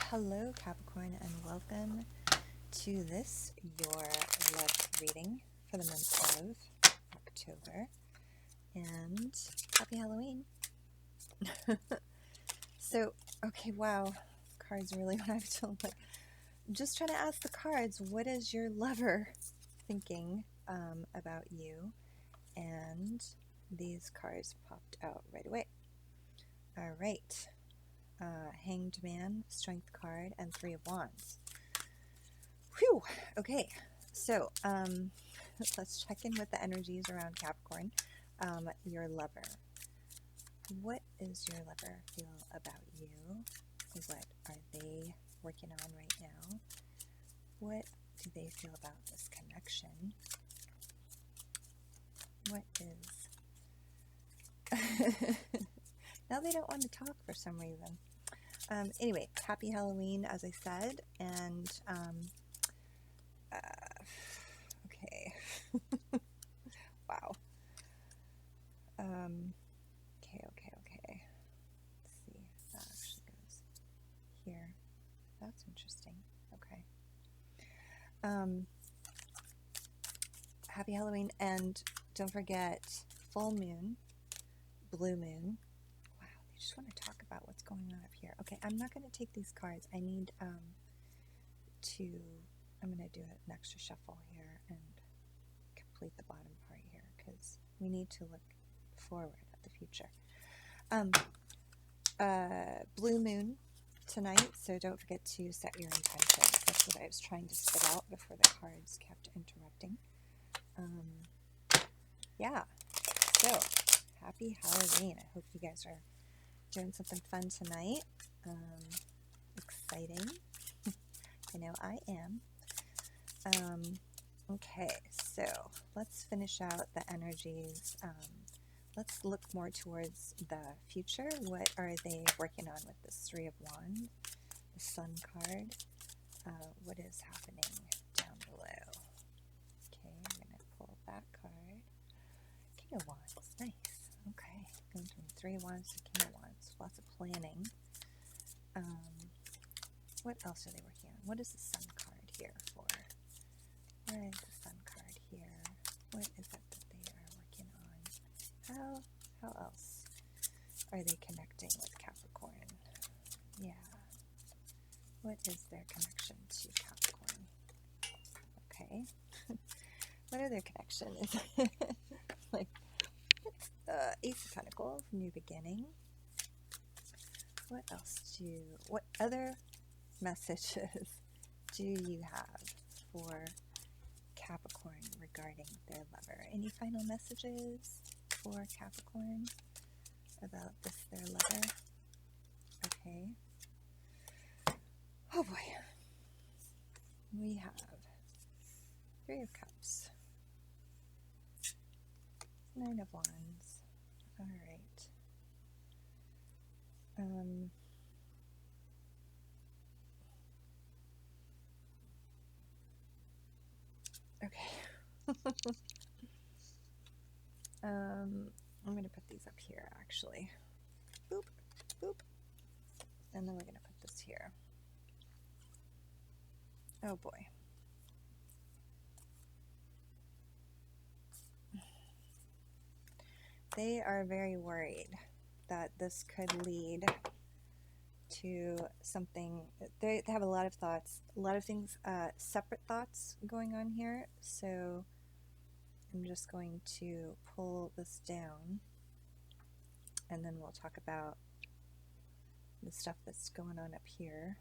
Hello Capricorn, and welcome to this, your love reading for the month of October, and happy Halloween. So, okay, wow, cards really when I was like, just trying to ask the cards, what is your lover thinking about you? And these cards popped out right away. All right. Hanged Man, Strength card, and Three of Wands. Whew! Okay, so let's check in with the energies around Capricorn. Your lover. What does your lover feel about you? What are they working on right now? What do they feel about this connection? What is... Now they don't want to talk for some reason. Anyway, happy Halloween, as I said, and okay. Wow. Okay. Let's see if that actually goes here. That's interesting. Okay. Happy Halloween, and don't forget full moon, blue moon. I just want to talk about what's going on up here. Okay, I'm not going to take these cards. I need I'm going to do an extra shuffle here and complete the bottom part here because we need to look forward at the future. Blue moon tonight, so don't forget to set your intentions. That's what I was trying to spit out before the cards kept interrupting. Yeah, so happy Halloween. I hope you guys are doing something fun tonight. Exciting. I know I am. Okay, so let's finish out the energies. Let's look more towards the future. What are they working on with this Three of Wands, the Sun card? What is happening down below? Okay, I'm going to pull that card. King of Wands, nice. Okay, going from Three of Wands to King of Wands. Lots of planning. What else are they working on? What is the Sun card here for? Where is the Sun card here? What is it that they are working on? How else are they connecting with Capricorn? Yeah. What is their connection to Capricorn? Okay. What other connection is it? Like, Ace of Pentacles, new beginning. What other messages do you have for Capricorn regarding their lover? Any final messages for Capricorn about their lover? Okay. Oh boy. We have Three of Cups. Nine of Wands. All right. Okay. I'm going to put these up here, actually. Boop, boop. And then we're going to put this here. Oh boy. They are very worried that this could lead to something. They have a lot of thoughts, a lot of things, separate thoughts going on here. So I'm just going to pull this down and then we'll talk about the stuff that's going on up here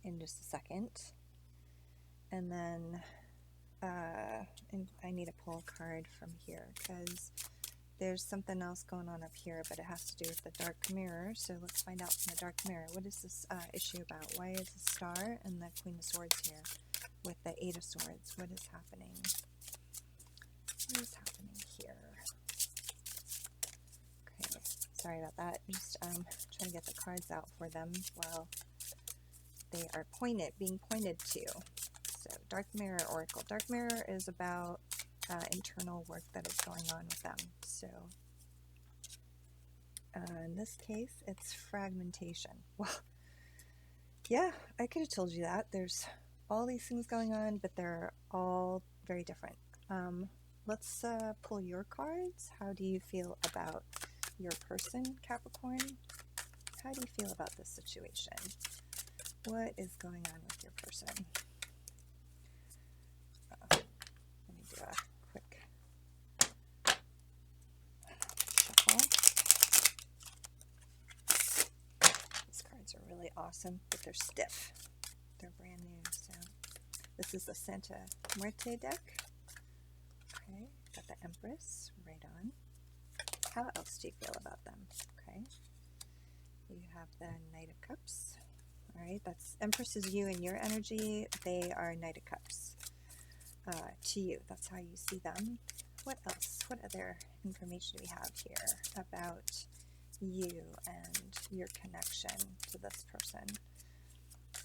in just a second. And then and I need to pull a card from here because there's something else going on up here, but it has to do with the dark mirror. So let's find out from the dark mirror. What is this issue about? Why is the Star and the Queen of Swords here with the Eight of Swords? What is happening? What is happening here? Okay, sorry about that. Just trying to get the cards out for them while they are being pointed to. So, Dark Mirror Oracle. Dark Mirror is about internal work that is going on with them. So, In this case, it's fragmentation. Well, yeah, I could have told you that. There's all these things going on, but they're all very different. Let's pull your cards. How do you feel about your person, Capricorn? How do you feel about this situation? What is going on with your person? Let me do a quick shuffle. These cards are really awesome, but they're stiff. They're brand new, so this is the Santa Muerte deck. Okay, got the Empress right on. How else do you feel about them? Okay, you have the Knight of Cups. All right, that's Empress is you and your energy. They are Knight of Cups to you. That's how you see them. What else? What other information do we have here about you and your connection to this person?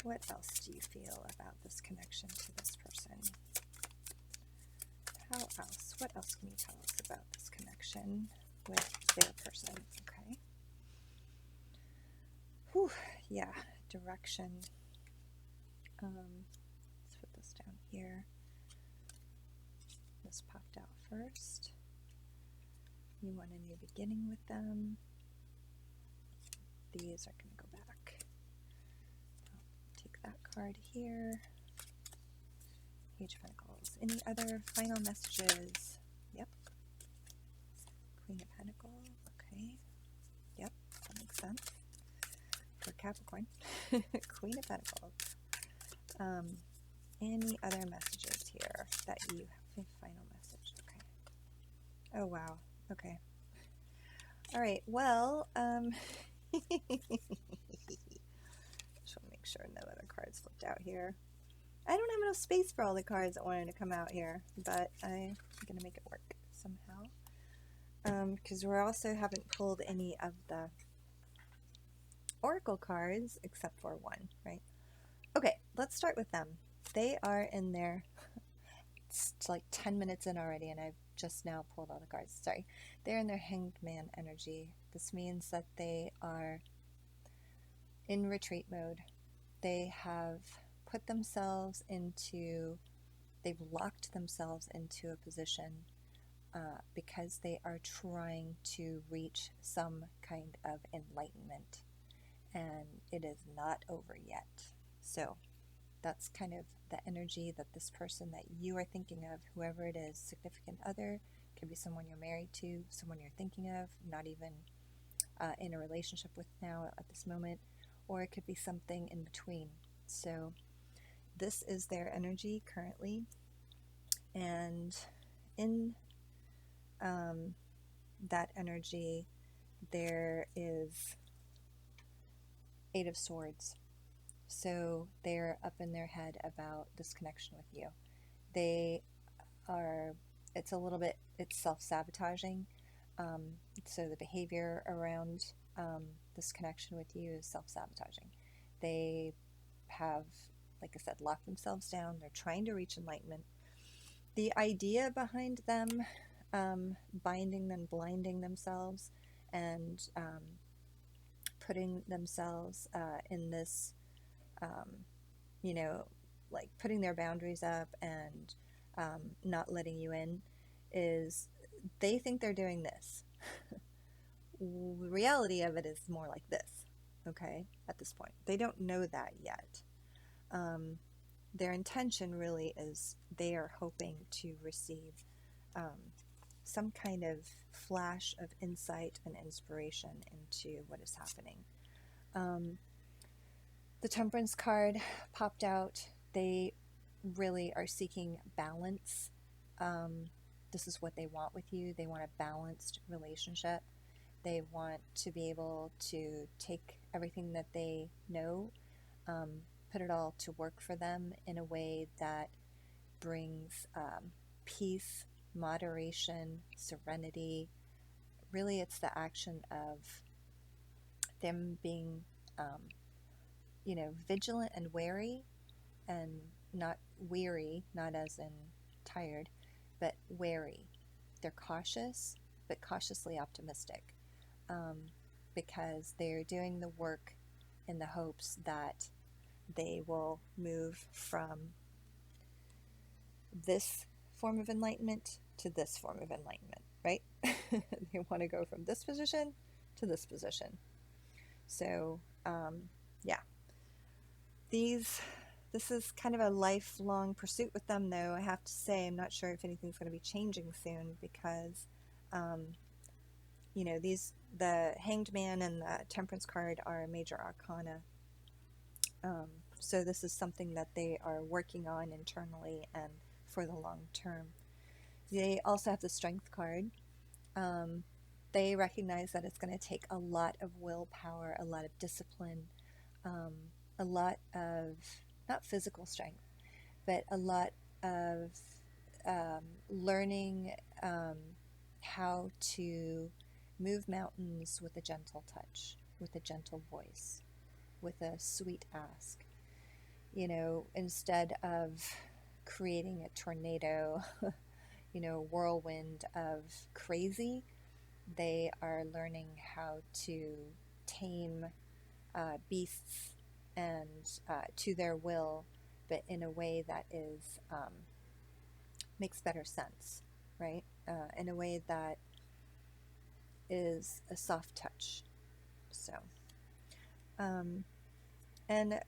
What else do you feel about this connection to this person? How else? What else can you tell us about this connection with their person? Okay. Whew, yeah, direction. Let's put this down here. This popped out first. You want a new beginning with them. These are going to go back. I'll take that card here. Page of Pentacles. Any other final messages? Yep. Queen of Pentacles. Okay. Yep, that makes sense. For Capricorn. Queen of Pentacles. Any other messages here that you have? A final message. Okay. Oh, wow. Okay. All right. Well, just want to make sure no other cards flipped out here. I don't have enough space for all the cards that wanted to come out here, but I'm going to make it work somehow. Because we also haven't pulled any of the Oracle cards except for one, right? Okay, let's start with them. They are in there. It's like 10 minutes in already, and I've just now pulled all the cards. Sorry. They're in their Hanged Man energy. This means that they are in retreat mode. They have put themselves into, they've locked themselves into a position because they are trying to reach some kind of enlightenment, and it is not over yet. So that's kind of the energy that this person that you are thinking of, whoever it is, significant other, could be someone you're married to, someone you're thinking of, not even in a relationship with now at this moment, or it could be something in between. So this is their energy currently, and in that energy there is Eight of Swords. So they're up in their head about this connection with you. They are, it's a little bit, it's self-sabotaging. So the behavior around this connection with you is self-sabotaging. They have, like I said, locked themselves down. They're trying to reach enlightenment. The idea behind them binding and blinding themselves and putting themselves in this, you know, like putting their boundaries up and not letting you in, is they think they're doing this. The reality of it is more like this, okay, at this point. They don't know that yet. Their intention really is they are hoping to receive some kind of flash of insight and inspiration into what is happening. The Temperance card popped out. They really are seeking balance. This is what they want with you. They want a balanced relationship. They want to be able to take everything that they know, put it all to work for them in a way that brings peace, moderation, serenity. Really, it's the action of them being, vigilant and wary, and not weary, not as in tired, but wary. They're cautious, but cautiously optimistic. because they're doing the work in the hopes that they will move from this form of enlightenment to this form of enlightenment, right? They want to go from this position to this position. So, yeah, this is kind of a lifelong pursuit with them, though. I have to say, I'm not sure if anything's going to be changing soon, because, the Hanged Man and the Temperance card are major arcana. So this is something that they are working on internally and for the long term. They also have the Strength card. They recognize that it's going to take a lot of willpower, a lot of discipline, a lot of, not physical strength, but a lot of learning how to move mountains with a gentle touch, with a gentle voice, with a sweet ask. Instead of creating a tornado, whirlwind of crazy, they are learning how to tame beasts and to their will, but in a way that is makes better sense, right? In a way that is a soft touch. So, and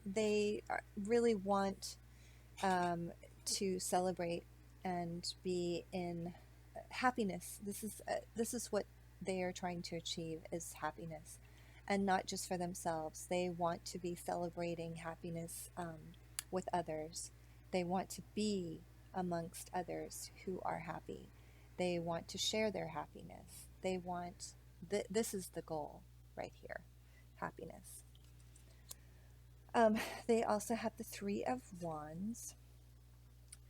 they really want to celebrate and be in happiness. This is what they are trying to achieve, is happiness, and not just for themselves. They want to be celebrating happiness with others. They want to be amongst others who are happy. They want to share their happiness. They want this is the goal right here, happiness. They also have the Three of Wands.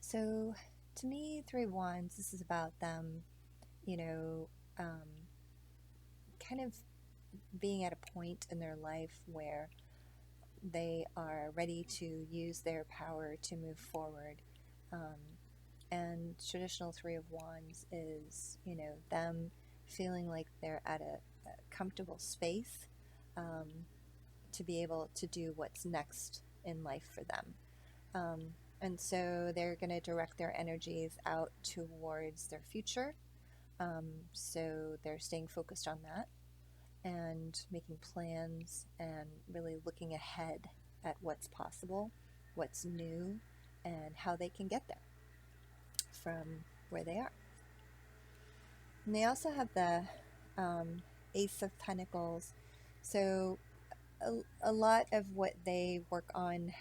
So to me, Three of Wands, this is about them, kind of being at a point in their life where they are ready to use their power to move forward. And traditional Three of Wands is, them feeling like they're at a comfortable space to be able to do what's next in life for them. And so they're going to direct their energies out towards their future. So they're staying focused on that and making plans and really looking ahead at what's possible, what's new, and how they can get there from where they are. And they also have the Ace of Pentacles. So a lot of what they work on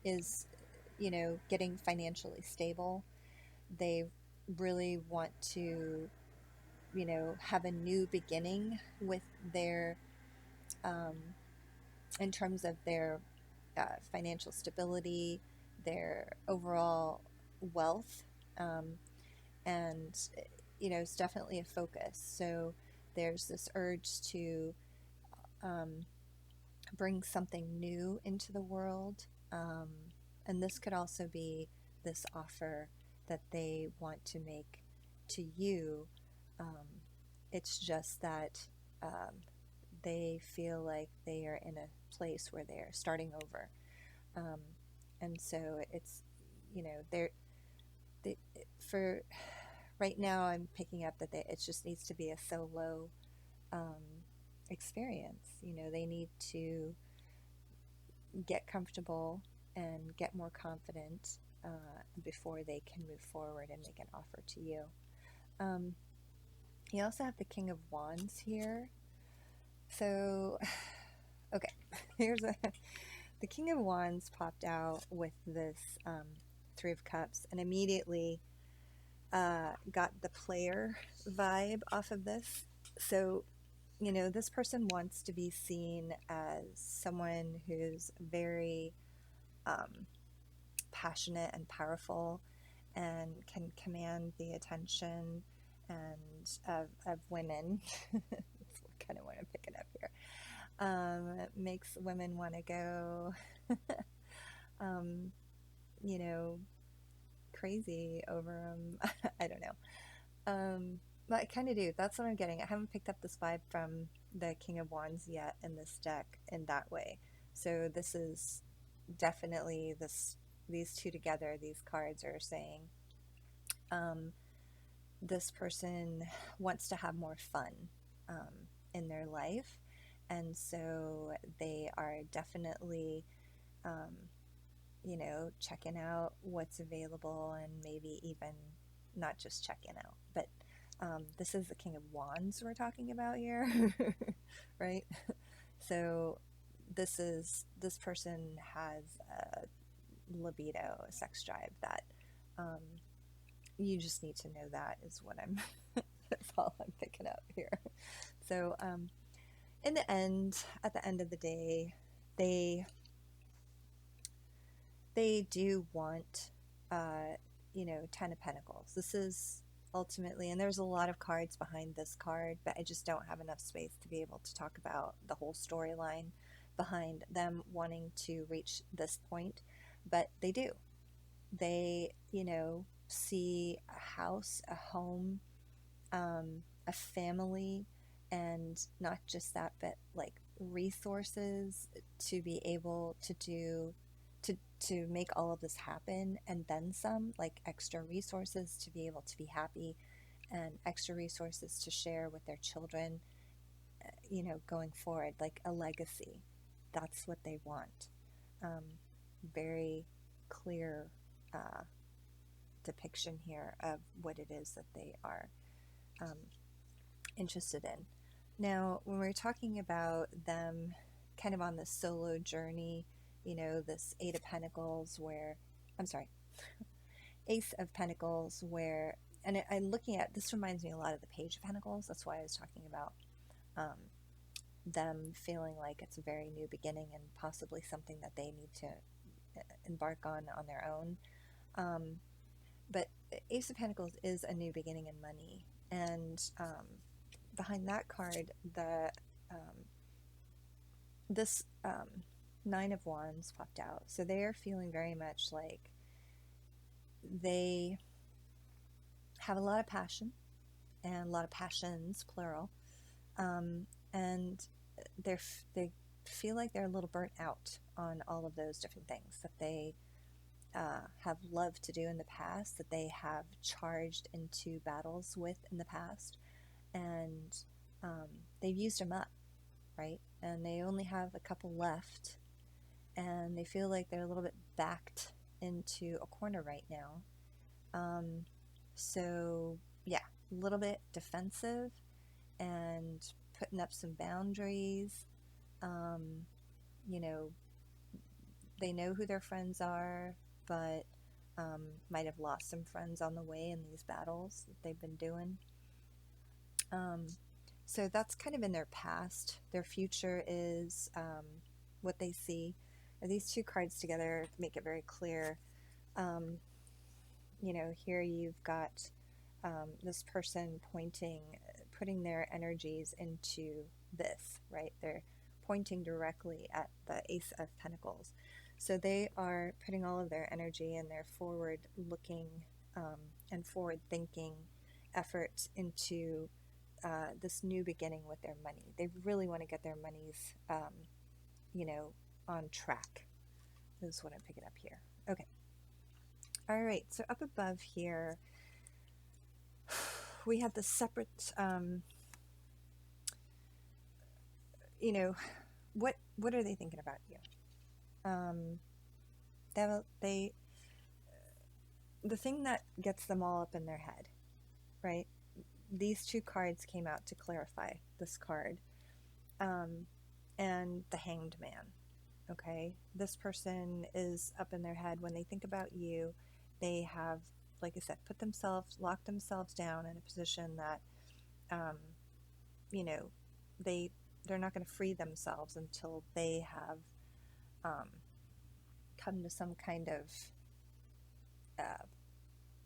is, getting financially stable. They really want to, have a new beginning with their, in terms of their financial stability, their overall wealth, and, it's definitely a focus. So there's this urge to bring something new into the world. And this could also be this offer that they want to make to you. It's just that they feel like they are in a place where they are starting over. And so it's, for right now, I'm picking up that it just needs to be a solo experience. They need to get comfortable and get more confident before they can move forward and make an offer to you. You also have the King of Wands here. So, okay, the King of Wands popped out with this Three of Cups, and immediately got the player vibe off of this. So, this person wants to be seen as someone who's very passionate and powerful and can command the attention and of women. That's kind of what I'm picking up here. It makes women want to go, crazy over them. I don't know. But I kind of do. That's what I'm getting. I haven't picked up this vibe from the King of Wands yet in this deck in that way. So this is definitely this. These two together, these cards are saying um, this person wants to have more fun in their life, and so they are definitely, um, checking out what's available, and maybe even not just checking out, but this is the King of Wands we're talking about here, right? So this person has a libido, a sex drive that um, you just need to know. That is what I'm that's all I'm picking up here. So in the end, at the end of the day, they do want, 10 of Pentacles. This is ultimately, and there's a lot of cards behind this card, but I just don't have enough space to be able to talk about the whole storyline behind them wanting to reach this point. But they do. They, see a house, a home, a family, and not just that, but like resources to be able to do to make all of this happen, and then some, like extra resources to be able to be happy, and extra resources to share with their children, going forward, like a legacy. That's what they want. Very clear depiction here of what it is that they are um, interested in. Now, when we're talking about them kind of on this solo journey, this Eight of Pentacles, where, I'm sorry, Ace of Pentacles, where, and I'm looking at, this reminds me a lot of the Page of Pentacles. That's why I was talking about um, them feeling like it's a very new beginning and possibly something that they need to embark on their own. But Ace of Pentacles is a new beginning in money, and behind that card, this Nine of Wands popped out. So they are feeling very much like they have a lot of passion, and a lot of passions, plural, and they feel like they're a little burnt out on all of those different things that they have loved to do in the past, that they have charged into battles with in the past, and they've used them up, right? And they only have a couple left, and they feel like they're a little bit backed into a corner right now. So yeah, a little bit defensive and putting up some boundaries. You know, they know who their friends are, but might have lost some friends on the way in these battles that they've been doing. So that's kind of in their past. Their future is what they see. These two cards together make it very clear. Here you've got this person putting their energies into this, right? They're pointing directly at the Ace of Pentacles. So they are putting all of their energy and their forward-looking and forward-thinking efforts into this new beginning with their money. They really want to get their monies, on track. This is what I'm picking up here. Okay. All right. So up above here, we have the separate, what are they thinking about you? The thing that gets them all up in their head, right? These two cards came out to clarify this card, and the Hanged Man. Okay, this person is up in their head when they think about you. They have, like I said, locked themselves down in a position that, they're not going to free themselves until they have come to some kind of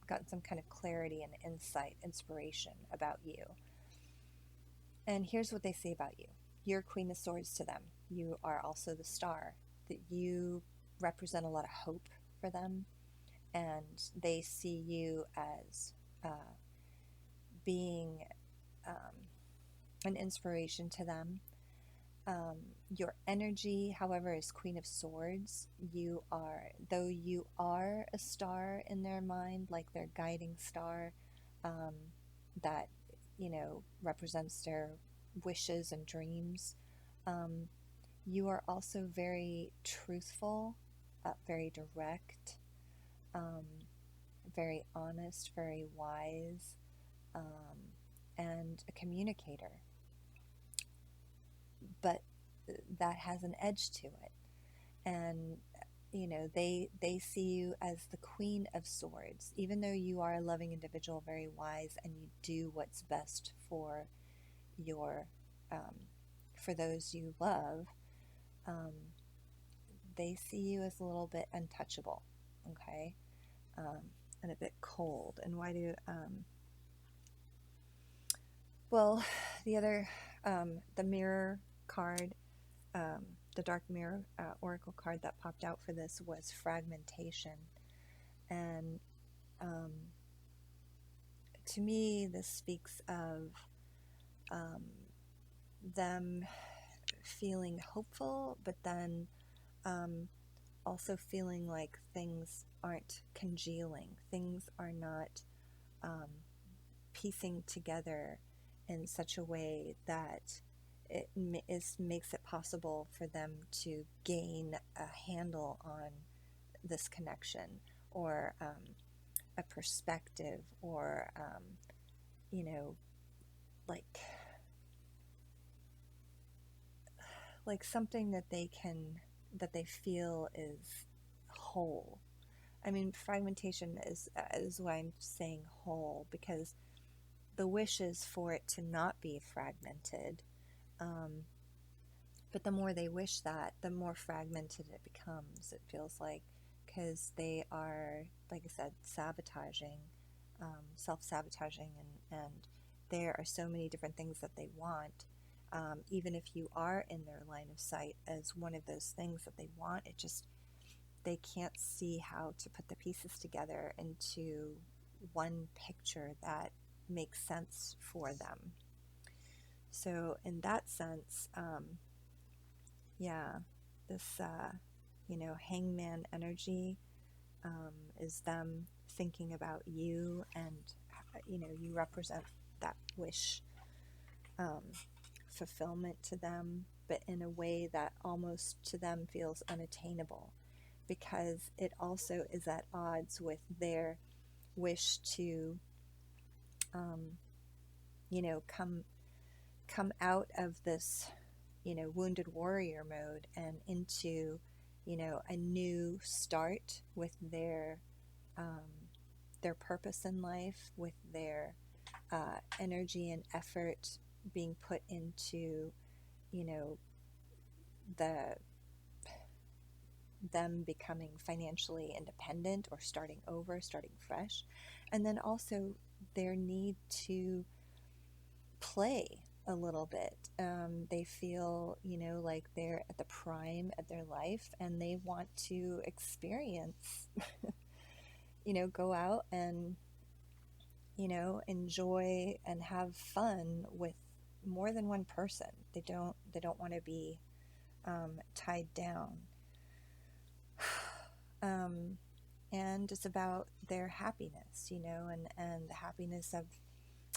gotten some kind of clarity and insight, inspiration about you. And here's what they say about you. You're Queen of Swords to them. You are also the Star. That you represent a lot of hope for them, and they see you as being an inspiration to them. Your energy, however, is Queen of Swords. You are, though you are a star in their mind, like their guiding star, that, represents their wishes and dreams. You are also very truthful, very direct, very honest, very wise, and a communicator. But that has an edge to it. And, they see you as the Queen of Swords. Even though you are a loving individual, very wise, and you do what's best for for those you love, they see you as a little bit untouchable, okay? And a bit cold. And why do, well, the other, the mirror card, the dark mirror oracle card that popped out for this was fragmentation. And to me, this speaks of them feeling hopeful, but then also feeling like things aren't congealing, things are not piecing together in such a way that it makes it possible for them to gain a handle on this connection, or a perspective, or like something that they feel is whole. I mean, fragmentation is why I'm saying whole, because the wish is for it to not be fragmented. But the more they wish that, the more fragmented it becomes, it feels like, because they are, like I said, sabotaging, self-sabotaging, and there are so many different things that they want. Even if you are in their line of sight as one of those things that they want, they can't see how to put the pieces together into one picture that makes sense for them. So in that sense, this, hangman energy is them thinking about you, and, you represent that wish fulfillment to them, but in a way that almost to them feels unattainable, because it also is at odds with their wish to, come out of this, wounded warrior mode and into, a new start with their purpose in life, with their energy and effort being put into, them becoming financially independent, or starting over, starting fresh. And then also their need to play a little bit. They feel, like they're at the prime of their life, and they want to experience, go out and, enjoy and have fun with more than one person. They don't want to be tied down. And it's about their happiness, and the happiness of,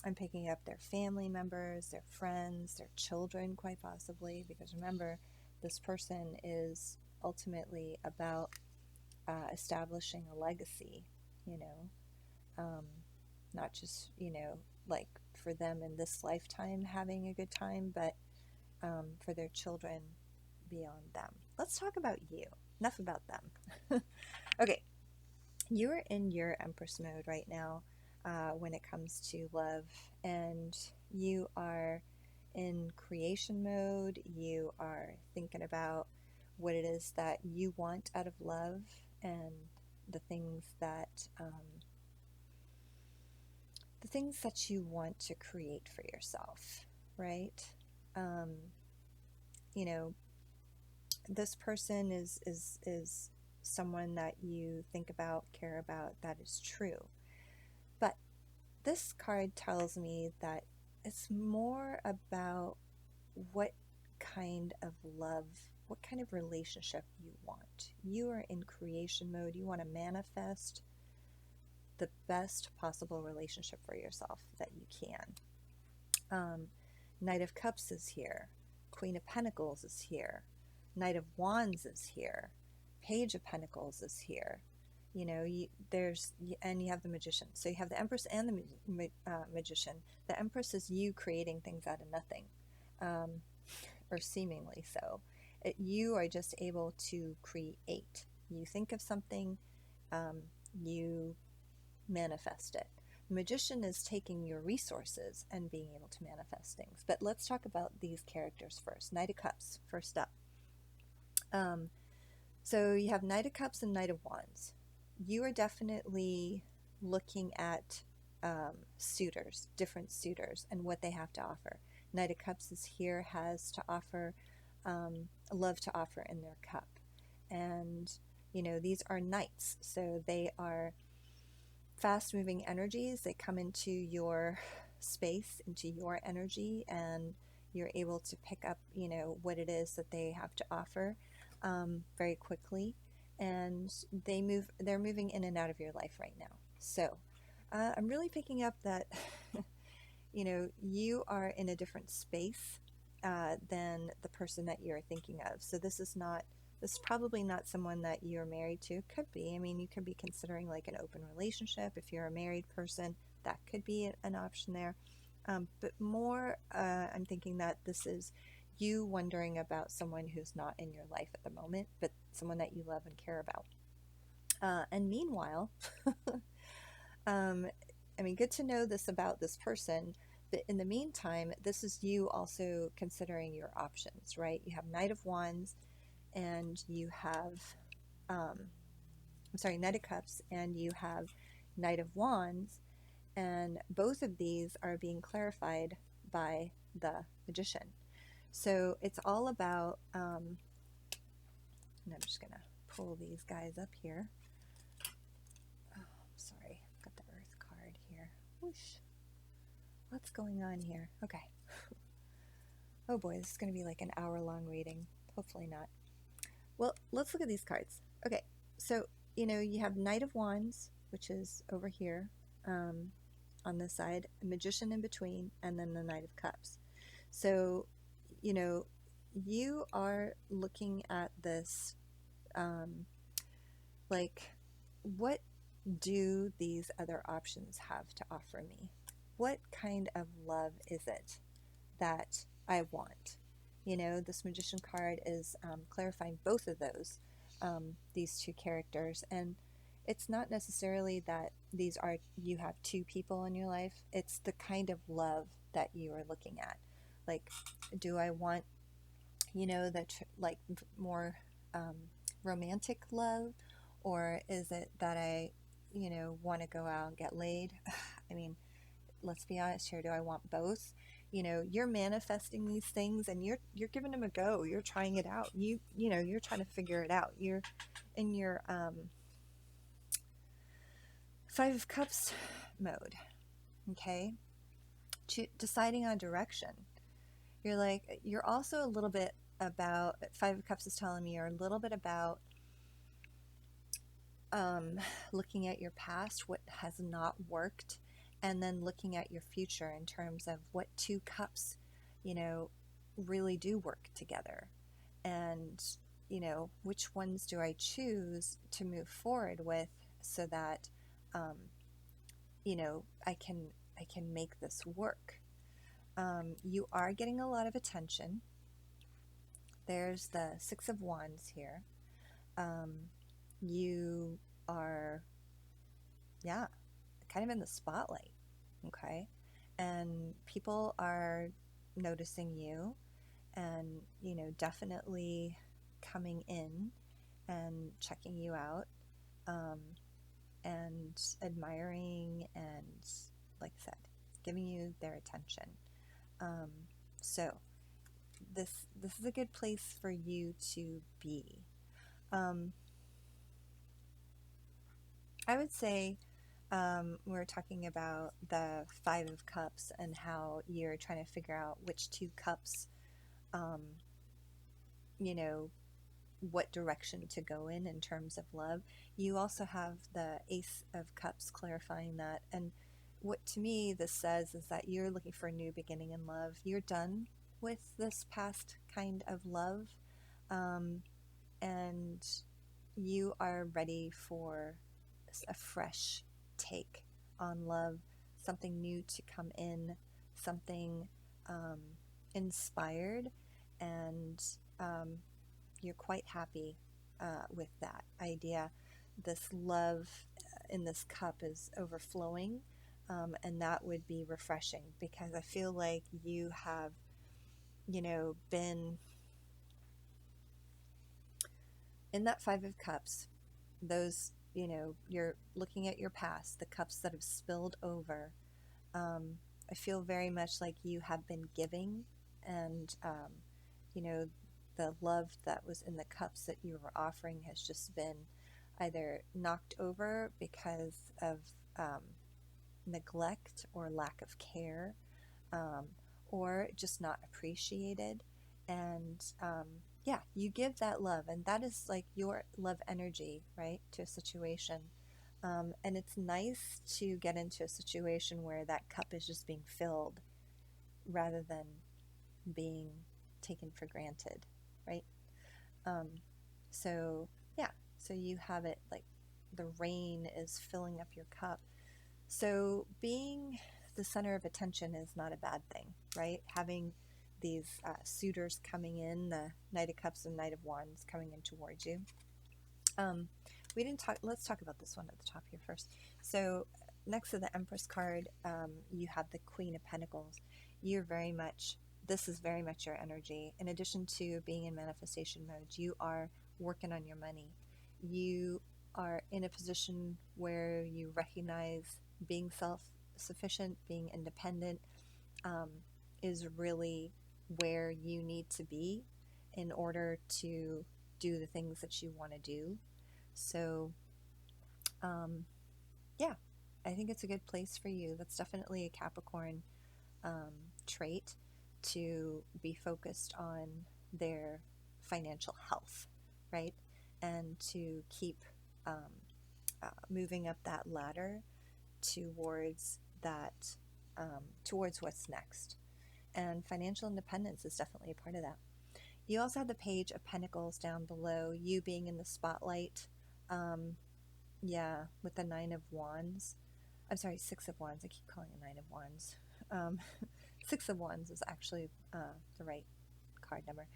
I'm picking up their family members, their friends, their children, quite possibly, because remember, this person is ultimately about establishing a legacy, not just, like for them in this lifetime having a good time, but for their children beyond them. Let's talk about you. Enough about them. Okay, you are in your Empress mode right now when it comes to love, and you are in creation mode. You are thinking about what it is that you want out of love, and the things that you want to create for yourself, right? This person is someone that you think about, care about, that is true. But this card tells me that it's more about what kind of love, what kind of relationship you want. You are in creation mode. You want to manifest the best possible relationship for yourself that you can. Knight of Cups is here. Queen of Pentacles is here. Knight of Wands is here. Page of Pentacles is here. You know, and you have the Magician. So you have the Empress and the Magician. The Empress is you creating things out of nothing, or seemingly so. You are just able to create. You think of something, you manifest it. The Magician is taking your resources and being able to manifest things. But let's talk about these characters first. Knight of Cups, first up. So you have Knight of Cups and Knight of Wands. You are definitely looking at suitors, different suitors, and what they have to offer. Knight of Cups is here, has to offer, love to offer in their cup. And, you know, these are knights, so they are fast-moving energies. They come into your space, into your energy, and you're able to pick up, you know, what it is that they have to offer very quickly. And they're moving in and out of your life right now. So I'm really picking up that, you know, you are in a different space than the person that you're thinking of. So this is probably not someone that you're married to. Could be. I mean, you could be considering like an open relationship. If you're a married person, that could be an option there. But more, I'm thinking that this is you wondering about someone who's not in your life at the moment, but someone that you love and care about. And meanwhile, I mean, good to know this about this person, but in the meantime, this is you also considering your options, right? You have Knight of Wands, and you have, Knight of Cups, and you have Knight of Wands, and both of these are being clarified by the Magician. So it's all about, and I'm just going to pull these guys up here. Oh, sorry, I've got the Earth card here. Whoosh. What's going on here? Okay. Oh boy, this is going to be like an hour-long reading. Hopefully not. Well, let's look at these cards. Okay, so, you know, you have Knight of Wands, which is over here on this side, a Magician in between, and then the Knight of Cups. So, you know, you are looking at this like, what do these other options have to offer me? What kind of love is it that I want? You know, this Magician card is clarifying both of those, these two characters. And it's not necessarily that you have two people in your life. It's the kind of love that you are looking at. Like, do I want, you know, like more romantic love? Or is it that I, you know, want to go out and get laid? I mean, let's be honest here. Do I want both? You know, you're manifesting these things, and you're giving them a go. You're trying it out. You know, you're trying to figure it out. You're in your Five of Cups mode. Okay, deciding on direction. You're also a little bit about, Five of Cups is telling me you're a little bit about looking at your past, what has not worked, and then looking at your future in terms of what two cups, you know, really do work together. And, you know, which ones do I choose to move forward with so that, you know, I can make this work. You are getting a lot of attention. There's the Six of Wands here. You are, yeah, kind of in the spotlight, okay? And people are noticing you and, you know, definitely coming in and checking you out, and admiring and, like I said, giving you their attention. So this is a good place for you to be. I would say we're talking about the Five of Cups and how you're trying to figure out which two cups, um, you know, what direction to go in terms of love. You also have the Ace of Cups clarifying that. And what to me this says is that you're looking for a new beginning in love. You're done with this past kind of love, and you are ready for a fresh take on love, something new to come in, something um, inspired, and you're quite happy with that idea. This love in this cup is overflowing, and that would be refreshing, because I feel like you have, been in that Five of Cups. Those, you're looking at your past, the cups that have spilled over. I feel very much like you have been giving, and you know the love that was in the cups that you were offering has just been either knocked over because of neglect or lack of care, um, or just not appreciated. And yeah, you give that love, and that is like your love energy, right, to a situation. And it's nice to get into a situation where that cup is just being filled rather than being taken for granted, right? Um, so, yeah, so you have it like the rain is filling up your cup. So, being the center of attention is not a bad thing, right? Having these suitors coming in, the Knight of Cups and Knight of Wands coming in towards you. We didn't talk, let's talk about this one at the top here first. So next to the Empress card, you have the Queen of Pentacles. This is very much your energy. In addition to being in manifestation mode, you are working on your money. You are in a position where you recognize being self-sufficient, being independent, is really where you need to be in order to do the things that you want to do. So, yeah, I think it's a good place for you. That's definitely a Capricorn trait, to be focused on their financial health, right? And to keep moving up that ladder towards that, towards what's next. And financial independence is definitely a part of that. You also have the Page of Pentacles down below, you being in the spotlight. Yeah, with the Nine of Wands. I'm sorry, Six of Wands. I keep calling it Nine of Wands. Six of Wands is actually the right card number.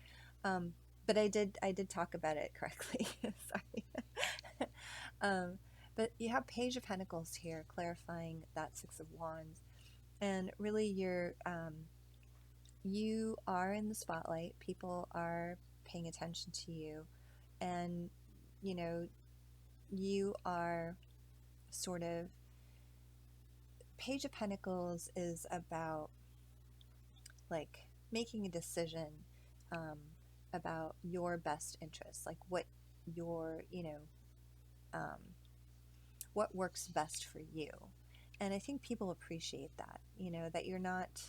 But I did talk about it correctly. Sorry. But you have Page of Pentacles here, clarifying that Six of Wands. And really, you are in the spotlight. People are paying attention to you. And, you are sort of, Page of Pentacles is about like making a decision about your best interests, like what your, what works best for you. And I think people appreciate that, that you're not,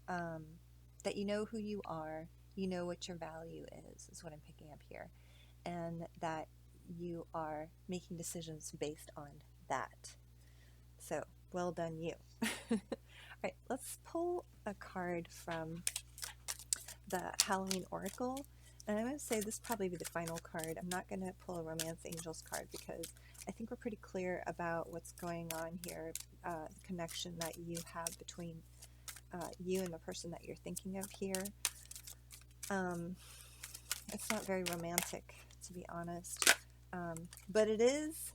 that you know who you are, you know what your value is what I'm picking up here. And that you are making decisions based on that. So, well done, you. All right, let's pull a card from the Halloween Oracle. And I'm going to say this probably be the final card. I'm not going to pull a Romance Angels card because I think we're pretty clear about what's going on here, the connection that you have between you and the person that you're thinking of here. It's not very romantic, to be honest, but it is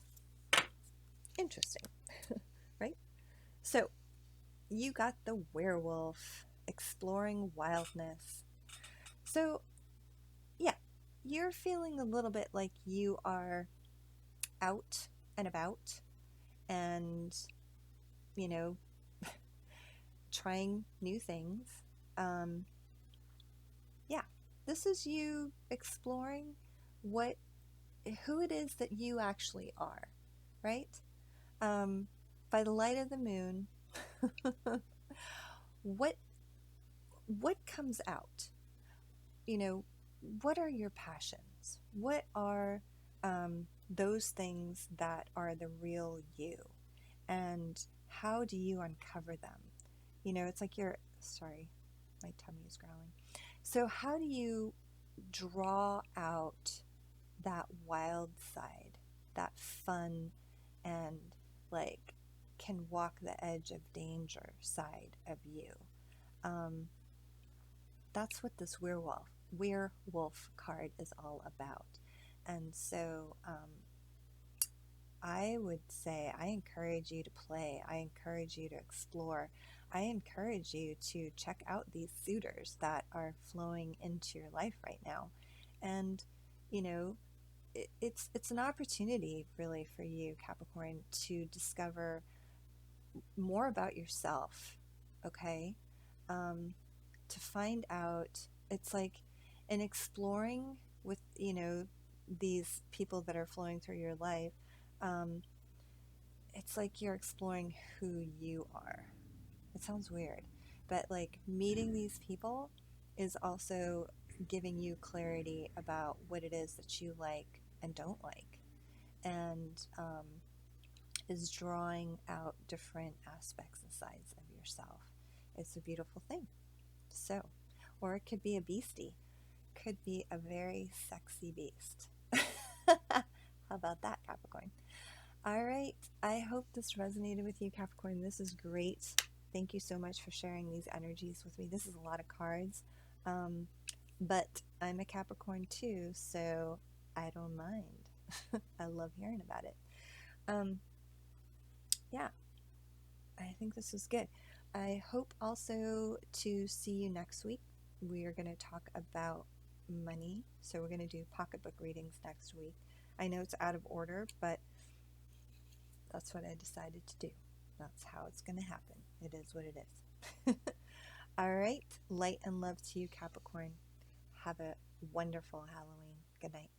interesting, right? So you got the Werewolf, exploring wildness. So yeah, you're feeling a little bit like you are out and about and, trying new things. Yeah, this is you exploring who it is that you actually are, right? by the light of the moon, what comes out? You know, what are your passions? What are those things that are the real you? And how do you uncover them? You know, it's like you're, sorry, my tummy is growling. So how do you draw out that wild side, that fun and like can walk the edge of danger side of you? That's what this werewolf card is all about. And so I would say I encourage you to play. I encourage you to explore. I encourage you to check out these suitors that are flowing into your life right now. And, you know, it's an opportunity really for you, Capricorn, to discover more about yourself, okay? To find out, it's like in exploring with, you know, these people that are flowing through your life, it's like you're exploring who you are. It sounds weird, but like meeting these people is also giving you clarity about what it is that you like and don't like, and is drawing out different aspects and sides of yourself. It's a beautiful thing. So, or it could be a beastie, could be a very sexy beast. How about that, Capricorn? All right, I hope this resonated with you, Capricorn. This is great. Thank you so much for sharing these energies with me. This is a lot of cards, but I'm a Capricorn too, so I don't mind. I love hearing about it. Yeah, I think this is good. I hope also to see you next week. We are going to talk about money, so we're going to do pocketbook readings next week. I know it's out of order, but that's what I decided to do. That's how it's going to happen. It is what it is. All right. Light and love to you, Capricorn. Have a wonderful Halloween. Good night.